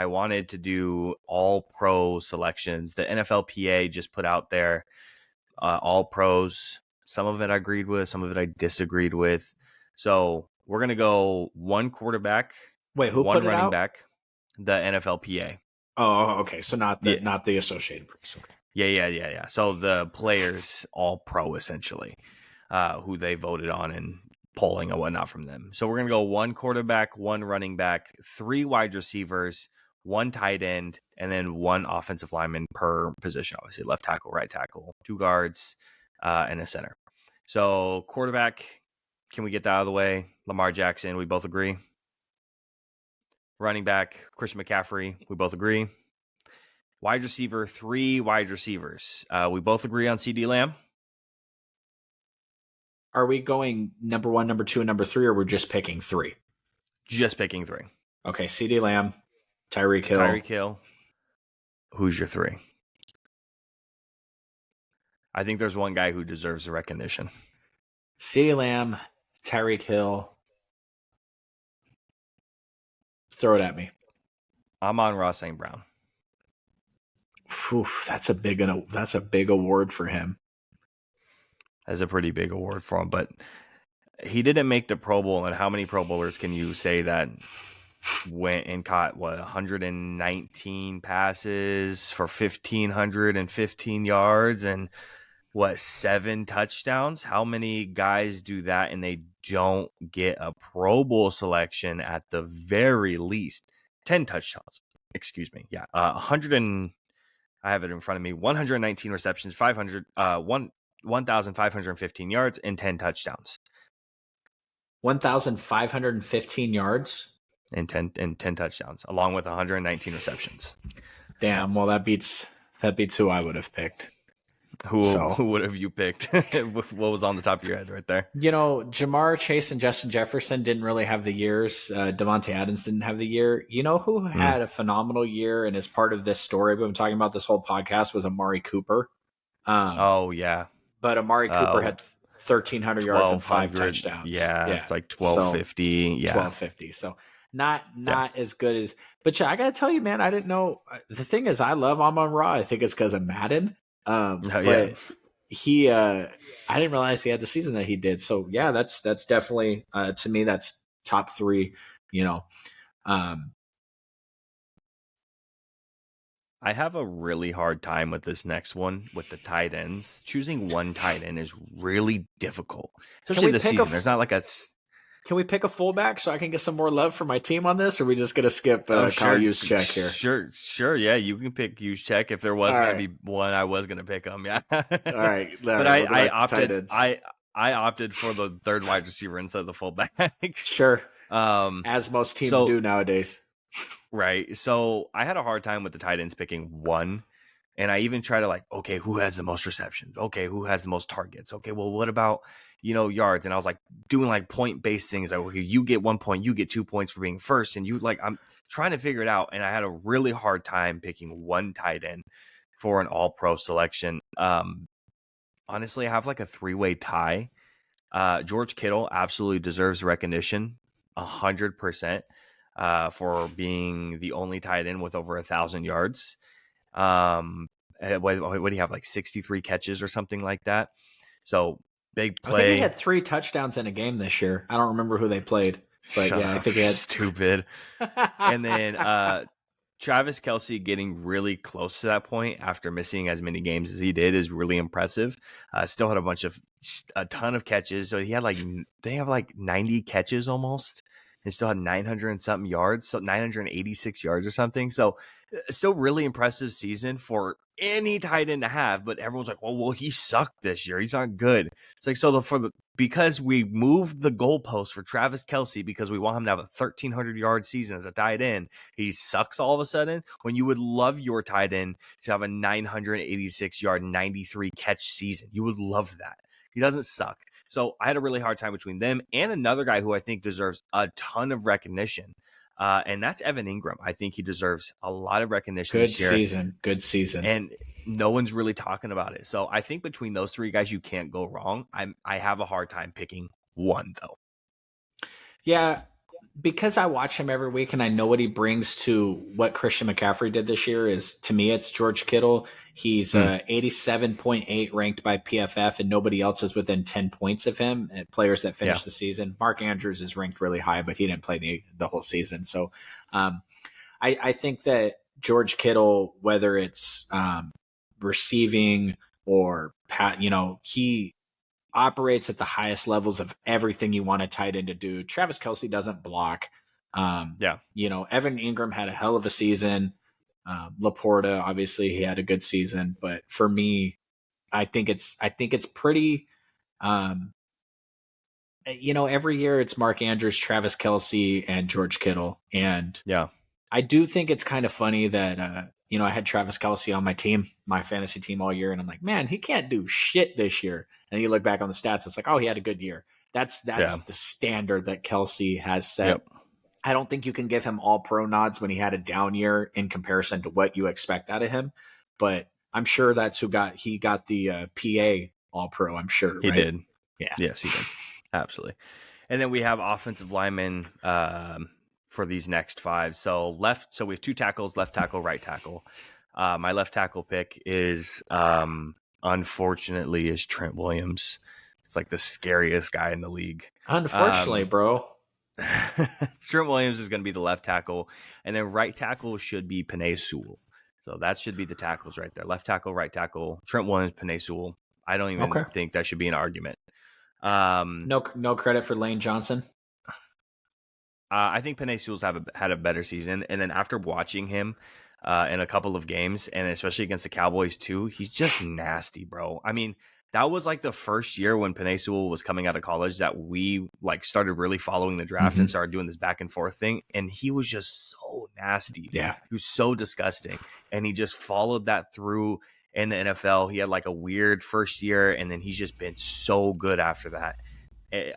I wanted to do all pro selections. The NFLPA just put out there all pros. Some of it I agreed with, some of it I disagreed with. So we're going to go one quarterback, Wait, who one put it running out? back, the NFLPA. Oh, okay. So not Yeah. the Associated Press. Okay. Yeah. So the players all pro essentially, who they voted on and polling and whatnot from them. So we're going to go one quarterback, one running back, 3 wide receivers, 1 tight end, and then 1 offensive lineman per position. Obviously, left tackle, right tackle, 2 guards, and a center. So quarterback, can we get that out of the way? Lamar Jackson, we both agree. Running back, Christian McCaffrey, we both agree. Wide receiver, 3 wide receivers. We both agree on CeeDee Lamb. Are we going number 1, number 2, and number 3, or we're just picking 3? Just picking 3. Okay, CeeDee Lamb, Tyreek Hill. Tyreek Hill. Who's your 3? I think there's one guy who deserves the recognition. CeeDee Lamb, Tyreek Hill. Throw it at me. Amon-Ra St. Brown. Whew, that's a big award for him. That's a pretty big award for him, but he didn't make the Pro Bowl. And how many Pro Bowlers can you say that went and caught 119 passes for 1,515 yards and 7 touchdowns? How many guys do that and they don't get a Pro Bowl selection at the very least? 10 touchdowns. Excuse me. Yeah. 100 and I have it in front of me. 119 receptions, 1,515 yards, and 10 touchdowns. 1,515 yards and 10 touchdowns, along with 119 receptions. Damn. Well, that beats who I would have picked. Who would have you picked? What was on the top of your head right there? Jamar Chase and Justin Jefferson didn't really have the years. Devontae Adams didn't have the year. You know who had a phenomenal year and is part of this story we've been talking about this whole podcast was Amari Cooper. Oh, yeah. But Amari Cooper had 1,300 yards and 5 touchdowns. Yeah, it's like 1,250. So, 1,250. So not as good as. But I got to tell you, man, I didn't know. The thing is, I love Amon-Ra. I think it's because of Madden. But he, I didn't realize he had the season that he did. So yeah, that's definitely to me that's top 3. I have a really hard time with this next one with the tight ends. Choosing one tight end is really difficult, especially this season. There's not like a. Can we pick a fullback so I can get some more love for my team on this? Or are we just going to skip Kyle Juszczyk here? Sure. Yeah, you can pick Juszczyk if there was going to be one. I was going to pick him. Yeah. All right. But I opted. I opted for the 3rd wide receiver instead of the fullback. Sure. As most teams do nowadays. Right. So I had a hard time with the tight ends picking one. And I even try to okay, who has the most receptions? Okay, who has the most targets? Okay, well, what about, yards? And I was doing point-based things. Okay, you get 1 point, you get 2 points for being first. And I'm trying to figure it out. And I had a really hard time picking one tight end for an all-pro selection. Honestly, I have a 3-way tie. George Kittle absolutely deserves recognition, 100%, for being the only tight end with over 1,000 yards. What do you have, 63 catches or something like that? So big play. I think he had 3 touchdowns in a game this year. I don't remember who they played, but I think he had. Stupid. And then Travis Kelce getting really close to that point after missing as many games as he did is really impressive. Still had a ton of catches. So he had they have 90 catches almost. And still had 900 and something yards, so 986 yards or something. So still really impressive season for any tight end to have. But everyone's like, well, he sucked this year. He's not good. It's because we moved the goalpost for Travis Kelce because we want him to have a 1,300 yard season as a tight end. He sucks all of a sudden when you would love your tight end to have a 986 yard, 93 catch season. You would love that. He doesn't suck. So I had a really hard time between them and another guy who I think deserves a ton of recognition, and that's Evan Ingram. I think he deserves a lot of recognition this year. Good season. And no one's really talking about it. So I think between those 3 guys, you can't go wrong. I have a hard time picking one, though. Yeah, because I watch him every week and I know what he brings to what Christian McCaffrey did this year is, to me, it's George Kittle. He's Hmm. 87.8 ranked by PFF, and nobody else is within 10 points of him. And players that Yeah. finished the season. Mark Andrews is ranked really high, but he didn't play the whole season. So um, I think that George Kittle, whether it's receiving or he operates at the highest levels of everything you want a tight end to do. Travis Kelce doesn't block. Yeah. Evan Ingram had a hell of a season. Laporta, obviously, he had a good season, but for me, I think it's pretty. Um, every year it's Mark Andrews, Travis Kelce, and George Kittle, and Yeah. I do think it's kind of funny that I had Travis Kelce on my team, my fantasy team all year, and I'm like, man, he can't do shit this year. And you look back on the stats, it's like, oh, he had a good year. That's Yeah. the standard that Kelce has set. Yep. I don't think you can give him all pro nods when he had a down year in comparison to what you expect out of him. But I'm sure that's who he got the PA all pro. I'm sure He right? did. Yeah. Yes, he did. Absolutely. And then we have offensive linemen for these next five. So we have two tackles, left tackle, right tackle. My left tackle pick is unfortunately is Trent Williams. It's like the scariest guy in the league. Unfortunately, bro. Trent Williams is going to be the left tackle, and then right tackle should be Penei Sewell. So that should be the tackles right there. Left tackle, right tackle, Trent Williams, Penei Sewell. I don't even think that should be an argument. No credit for Lane Johnson. I think Penei Sewell's had a better season, and then after watching him in a couple of games, and especially against the Cowboys too, he's just nasty, bro. I mean, that was like the first year when Penei Sewell was coming out of college that we like started really following the draft and started doing this back and forth thing, and he was just so nasty. Yeah, he was so disgusting, and he just followed that through in the NFL. He had like a weird first year, and then he's just been so good after that.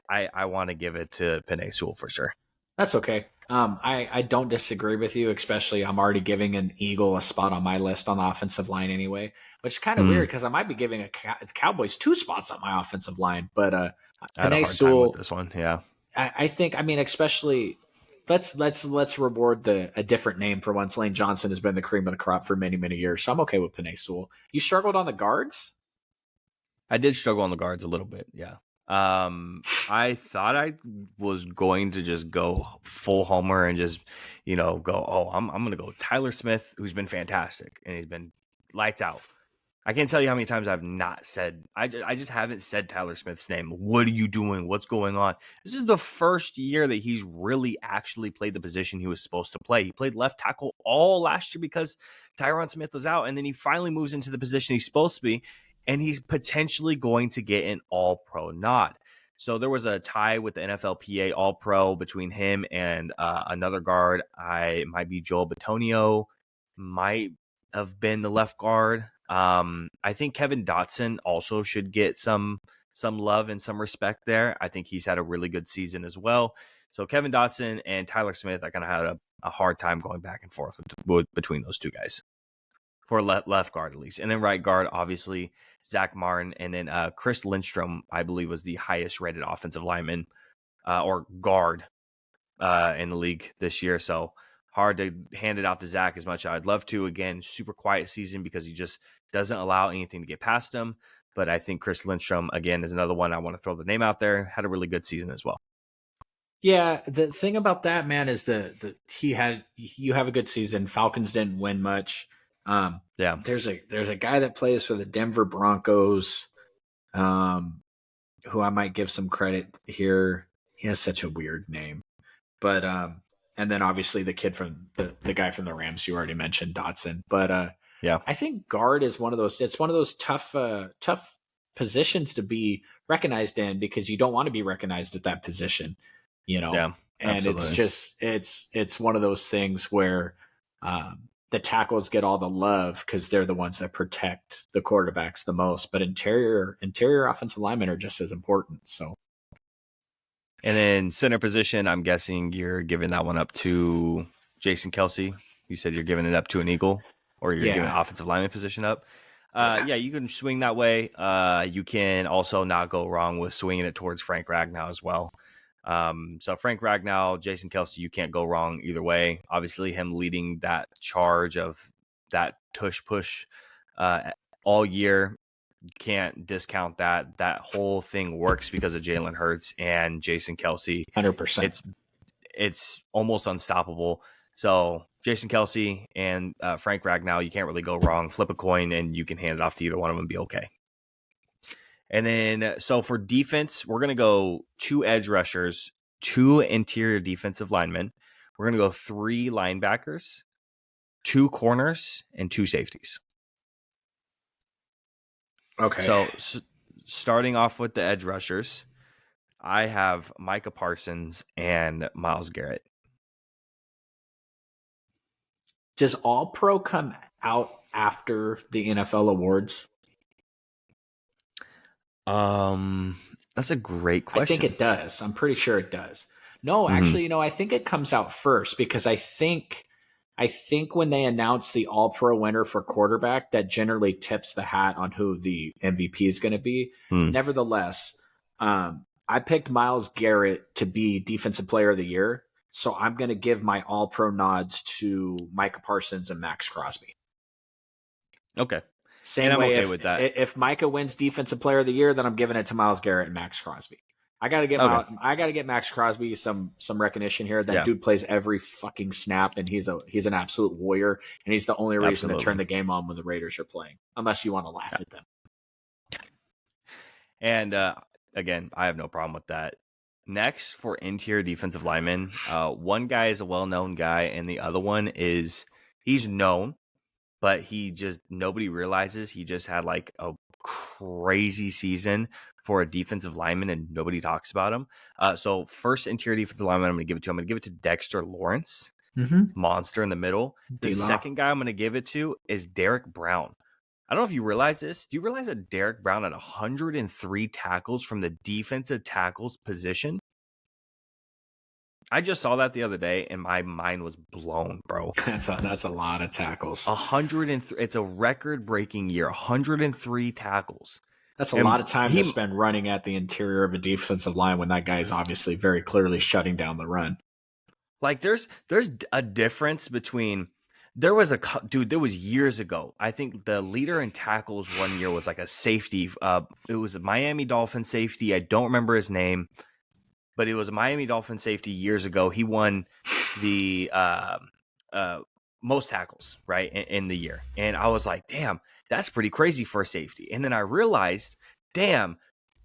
I want to give it to Penei Sewell for sure. That's okay. I don't disagree with you, especially I'm already giving an Eagle a spot on my list on the offensive line anyway, which is kind of weird because I might be giving a Cowboys 2 spots on my offensive line. But I had a hard time with this one. Yeah, I think, especially let's reward a different name for once. Lane Johnson has been the cream of the crop for many, many years, so I'm okay with Penei Sewell. You struggled on the guards? I did struggle on the guards a little bit. Yeah. I thought I was going to just go full homer and just, go, I'm going to go Tyler Smith, who's been fantastic and he's been lights out. I can't tell you how many times I've not said, I just haven't said Tyler Smith's name. What are you doing? What's going on? This is the first year that he's really actually played the position he was supposed to play. He played left tackle all last year because Tyron Smith was out, and then he finally moves into the position he's supposed to be, and he's potentially going to get an all-pro nod. So there was a tie with the NFLPA all-pro between him and another guard. It might be Joel Bitonio, might have been the left guard. I think Kevin Dotson also should get some love and some respect there. I think he's had a really good season as well. So Kevin Dotson and Tyler Smith, I kind of had a hard time going back and forth between those two guys for left guard at least. And then right guard, obviously, Zach Martin. And then Chris Lindstrom, I believe, was the highest rated offensive lineman or guard in the league this year. So hard to hand it out to Zach as much as I'd love to. Again, super quiet season because he just doesn't allow anything to get past him. But I think Chris Lindstrom, again, is another one I want to throw the name out there. Had a really good season as well. Yeah, the thing about that, man, is you have a good season. Falcons didn't win much. Yeah, there's a guy that plays for the Denver Broncos, who I might give some credit here. He has such a weird name, but and then obviously the kid from the guy from the Rams you already mentioned, Dotson. But yeah, I think guard is one of those. It's one of those tough positions to be recognized in because you don't want to be recognized at that position. Yeah, and absolutely. it's one of those things where the tackles get all the love because they're the ones that protect the quarterbacks the most, but interior offensive linemen are just as important. So, and then center position, I'm guessing you're giving that one up to Jason Kelce. You said you're giving it up to an Eagle, or you're giving offensive lineman position up. Yeah, you can swing that way. You can also not go wrong with swinging it towards Frank Ragnow as well. So Frank Ragnow, Jason Kelce, you can't go wrong either way. Obviously, him leading that charge of that tush push all year, you can't discount that. That whole thing works because of Jalen Hurts and Jason Kelce. 100%. It's almost unstoppable. So Jason Kelce and Frank Ragnow, you can't really go wrong. Flip a coin and you can hand it off to either one of them and be okay. And then, so for defense, we're going to go 2 edge rushers, 2 interior defensive linemen. We're going to go 3 linebackers, 2 corners, and 2 safeties. Okay. So starting off with the edge rushers, I have Micah Parsons and Myles Garrett. Does All Pro come out after the NFL awards? That's a great question. I think it does. I'm pretty sure it does. No, actually, I think it comes out first because I think when they announce the All Pro winner for quarterback, that generally tips the hat on who the MVP is going to be. Nevertheless, I picked Myles Garrett to be Defensive Player of the Year, so I'm going to give my All Pro nods to Micah Parsons and Max Crosby. Okay. Same and I'm way okay with that. If Micah wins Defensive Player of the Year, then I'm giving it to Myles Garrett and Max Crosby. I gotta get Max Crosby some recognition here. That dude plays every fucking snap, and he's an absolute warrior, and he's the only reason to turn the game on when the Raiders are playing, unless you want to laugh at them. And again, I have no problem with that. Next, for interior defensive linemen, one guy is a well-known guy, and the other one is he's known, but nobody realizes he just had like a crazy season for a defensive lineman, and nobody talks about him. So first interior defensive lineman I'm going to give it to. I'm going to give it to Dexter Lawrence, monster in the middle. The second guy I'm going to give it to is Derek Brown. I don't know if you realize this. Do you realize that Derek Brown had 103 tackles from the defensive tackles position? I just saw that the other day, and my mind was blown, bro. That's a lot of tackles. 103. It's a record-breaking year. 103 tackles. That's a lot of time to spend running at the interior of a defensive line when that guy is obviously very clearly shutting down the run. Like there's a difference between. There was years ago. I think the leader in tackles one year was like a safety. It was a Miami Dolphin safety. I don't remember his name, but it was a Miami Dolphin safety years ago. He won the most tackles, right, in the year. And I was like, damn, that's pretty crazy for a safety. And then I realized, damn,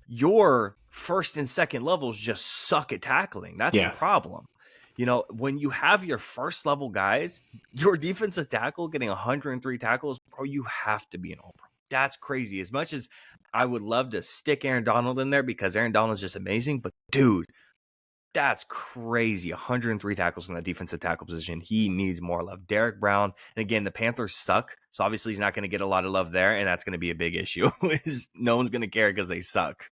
your first and second levels just suck at tackling. That's the problem. You know, when you have your first level guys, your defensive tackle getting 103 tackles, bro, you have to be an all-pro. That's crazy. As much as I would love to stick Aaron Donald in there because Aaron Donald's just amazing, but dude, that's crazy. 103 tackles from the defensive tackle position. He needs more love. Derek Brown, and again, the Panthers suck, so obviously he's not going to get a lot of love there, and that's going to be a big issue. No one's going to care because they suck.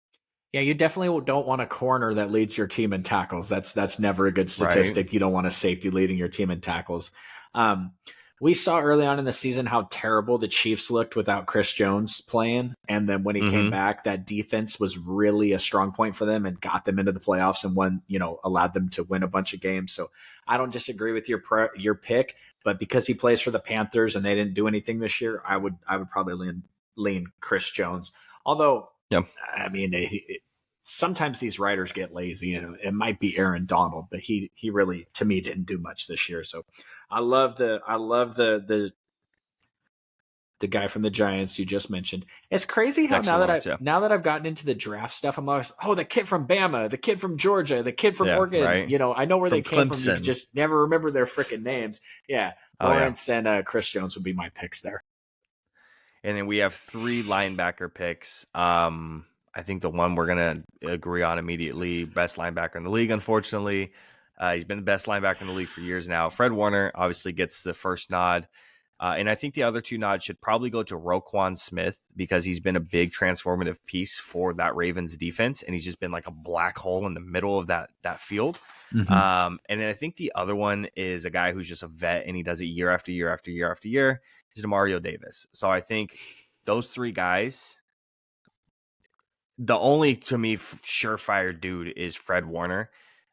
Yeah, you definitely don't want a corner that leads your team in tackles. That's never a good statistic. Right. You don't want a safety leading your team in tackles. We saw early on in the season how terrible the Chiefs looked without Chris Jones playing. And then when he came back, that defense was really a strong point for them and got them into the playoffs and allowed them to win a bunch of games. So I don't disagree with your pick, but because he plays for the Panthers and they didn't do anything this year, I would probably lean Chris Jones. Although, I mean, sometimes these writers get lazy, and it might be Aaron Donald, but he really, to me, didn't do much this year. So I love the guy from the Giants you just mentioned. It's crazy how now that I've gotten into the draft stuff, I'm always, the kid from Bama, the kid from Georgia, the kid from Oregon. Right. You know, I know where they came from. You just never remember their freaking names. Yeah, Lawrence and Chris Jones would be my picks there. And then we have 3 linebacker picks. I think the one we're going to agree on immediately, best linebacker in the league, unfortunately. He's been the best linebacker in the league for years now. Fred Warner obviously gets the first nod. And I think the other 2 nods should probably go to Roquan Smith because he's been a big transformative piece for that Ravens defense. And he's just been like a black hole in the middle of that field. And then I think the other one is a guy who's just a vet and he does it year after year after year after year. Is Demario Davis. So I think those 3 guys, the only, to me, surefire dude is Fred Warner.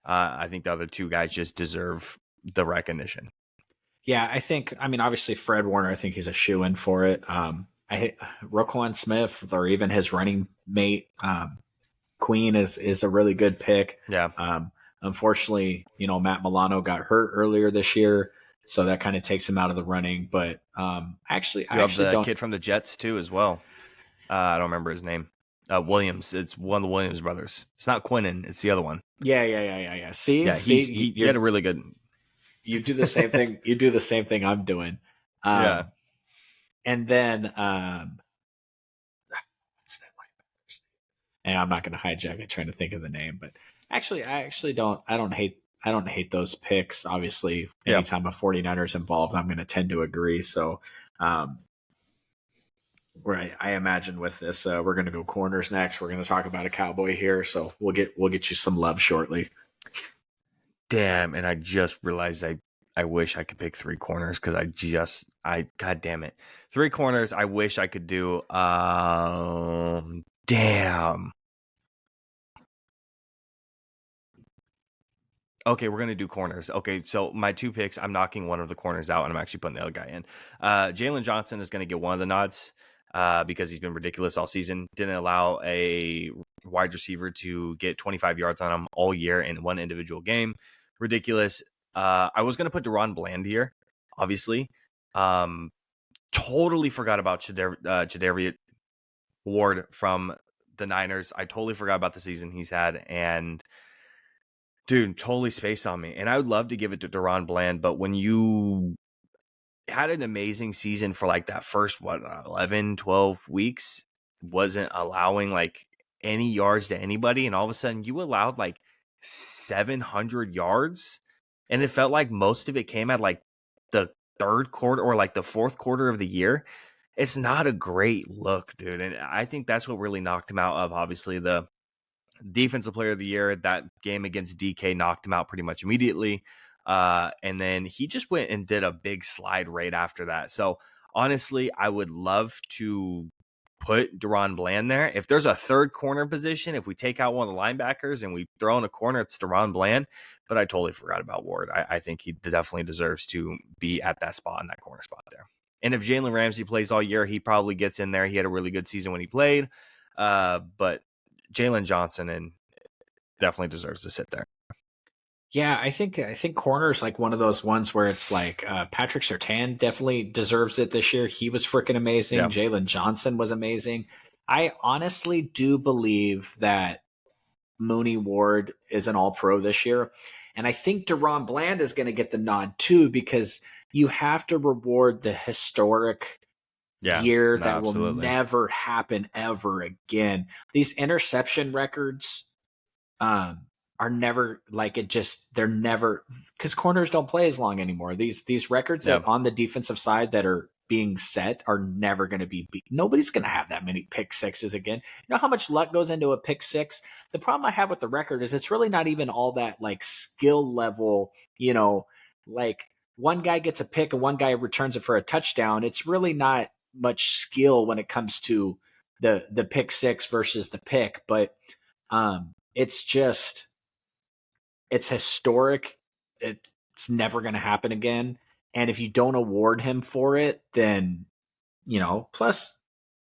I think the other two guys just deserve the recognition. Yeah, I mean, obviously Fred Warner, I think he's a shoe-in for it. Roquan Smith, or even his running mate, Queen is a really good pick. Yeah. Unfortunately, Matt Milano got hurt earlier this year, so that kind of takes him out of the running. But I actually the don't. kid from the Jets too as well. I don't remember his name. Williams. It's one of the Williams brothers. It's not Quinnen. It's the other one. Yeah. See, he had a really good. You do the same thing. You do the same thing I'm doing. Yeah. And then, what's that linebacker's name? And I'm not going to hijack it trying to think of the name, but actually, I don't hate those picks. Obviously, anytime a 49ers involved, I'm going to tend to agree. So, right, I imagine with this, we're going to go corners next. We're going to talk about a Cowboy here, so we'll get you some love shortly. Damn, and I just realized I wish I could pick three corners because God damn it, three corners. I wish I could do. Damn. Okay, we're gonna do corners. Okay, so my two picks, I'm knocking one of the corners out, and I'm actually putting the other guy in. Jalen Johnson is gonna get one of the nods because he's been ridiculous all season. Didn't allow a wide receiver to get 25 yards on him all year in one individual game. Ridiculous. I was gonna put Deron Bland here, obviously. Totally forgot about Chadarius Ward from the Niners. I totally forgot about the season he's had, and dude, totally spaced on me. And I would love to give it to Deron Bland, but when you had an amazing season for like that first 11, 12 weeks, wasn't allowing like any yards to anybody, and all of a sudden you allowed like 700 yards, and it felt like most of it came at like the third quarter or like the fourth quarter of the year. It's not a great look, dude. And I think that's what really knocked him out of, obviously, the defensive player of the year. That game against DK knocked him out pretty much immediately. And then he just went and did a big slide right after that. So honestly, I would love to put Deron Bland there. If there's a third corner position, if we take out one of the linebackers and we throw in a corner, it's Deron Bland. But I totally forgot about Ward. I think he definitely deserves to be at that spot, in that corner spot there. And if Jalen Ramsey plays all year, he probably gets in there. He had a really good season when he played. But Jalen Johnson and definitely deserves to sit there. Yeah, I think corner's like one of those ones where it's like Patrick Surtain definitely deserves it this year. He was freaking amazing. Yeah. Jalen Johnson was amazing. I honestly do believe that Mooney Ward is an all-pro this year. And I think Deron Bland is going to get the nod too, because you have to reward the historic year that will never happen ever again. These interception records are never like it just they're never, because corners don't play as long anymore. These records that on the defensive side that are being set are never going to be beat. Nobody's going to have that many pick sixes again. You know how much luck goes into a pick six? The problem I have with the record is it's really not even all that like skill level, like one guy gets a pick and one guy returns it for a touchdown. It's really not much skill when it comes to the pick six versus the pick, but it's historic. It's never going to happen again. And if you don't award him for it, then, plus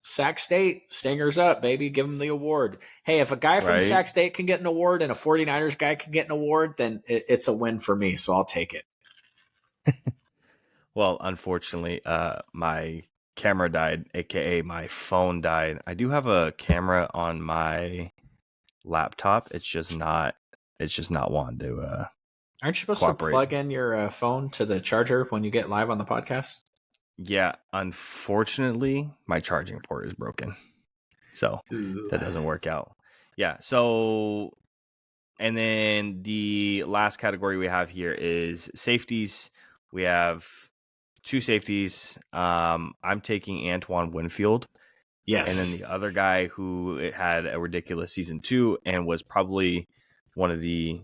Sac State, Stingers up, baby, give him the award. Hey, if a guy from Sac State can get an award and a 49ers guy can get an award, then it's a win for me. So I'll take it. Well, unfortunately, my camera died, aka my phone died. I do have a camera on my laptop. It's just not wanting to aren't you supposed to plug in your phone to the charger when you get live on the podcast? Yeah, unfortunately, my charging port is broken, so that doesn't work out. Yeah, so, and then the last category we have here is safeties. We have two safeties. I'm taking Antoine Winfield. Yes. And then the other guy who had a ridiculous season 2 and was probably one of the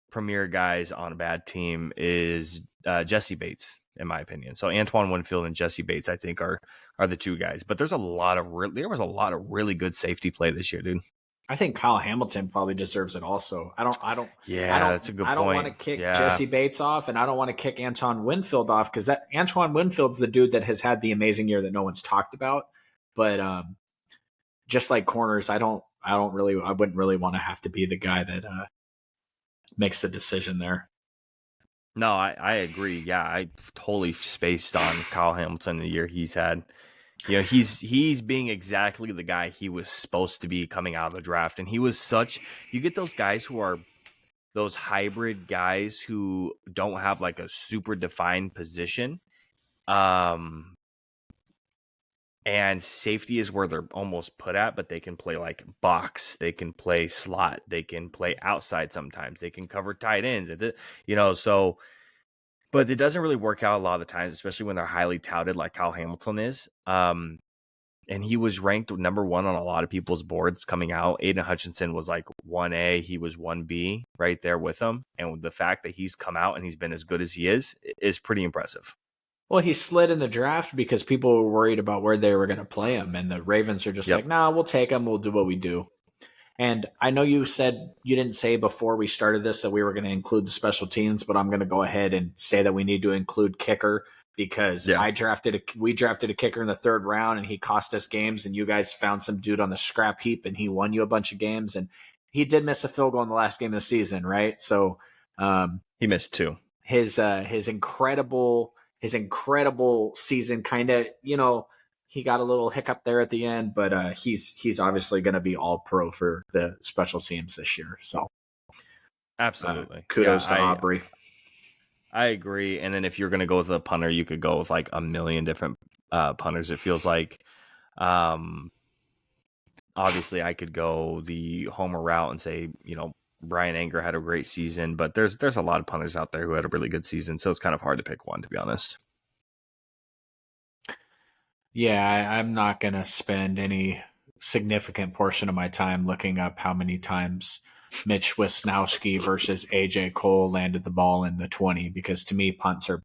premier guys on a bad team is Jesse Bates, in my opinion. So Antoine Winfield and Jesse Bates, I think, are the two guys. But there was a lot of really good safety play this year, dude. I think Kyle Hamilton probably deserves it also. Yeah, that's a good I don't want to point. kick Yeah. Jesse Bates off, and I don't want to kick Antoine Winfield off, because that Antoine Winfield's the dude that has had the amazing year that no one's talked about. But just like corners, I wouldn't really want to have to be the guy that makes the decision there. No, I agree. Yeah, I totally spaced on Kyle Hamilton the year he's had. You know, he's being exactly the guy he was supposed to be coming out of the draft. And he was such, you get those guys who are those hybrid guys who don't have like a super defined position. And safety is where they're almost put at, but they can play like box, they can play slot, they can play outside sometimes, they can cover tight ends, so but it doesn't really work out a lot of the times, especially when they're highly touted like Kyle Hamilton is. And he was ranked number 1 on a lot of people's boards coming out. Aiden Hutchinson was like 1A, he was 1B right there with him. And the fact that he's come out and he's been as good as he is pretty impressive. Well, he slid in the draft because people were worried about where they were going to play him. And the Ravens are just like, nah, we'll take him. We'll do what we do. And I know you said you didn't say before we started this that we were going to include the special teams, but I'm going to go ahead and say that we need to include kicker, because we drafted a kicker in the 3rd round and he cost us games, and you guys found some dude on the scrap heap and he won you a bunch of games, and he did miss a field goal in the last game of the season, right? So he missed 2. His incredible season kind of, he got a little hiccup there at the end, but he's obviously going to be all pro for the special teams this year. So absolutely, kudos to Aubrey. I agree. And then if you're going to go with a punter, you could go with like a million different punters. It feels like, obviously, I could go the homer route and say, Brian Anger had a great season, but there's a lot of punters out there who had a really good season, so it's kind of hard to pick one, to be honest. Yeah, I'm not going to spend any significant portion of my time looking up how many times Mitch Wisnowski versus AJ Cole landed the ball in the 20, because to me, punts are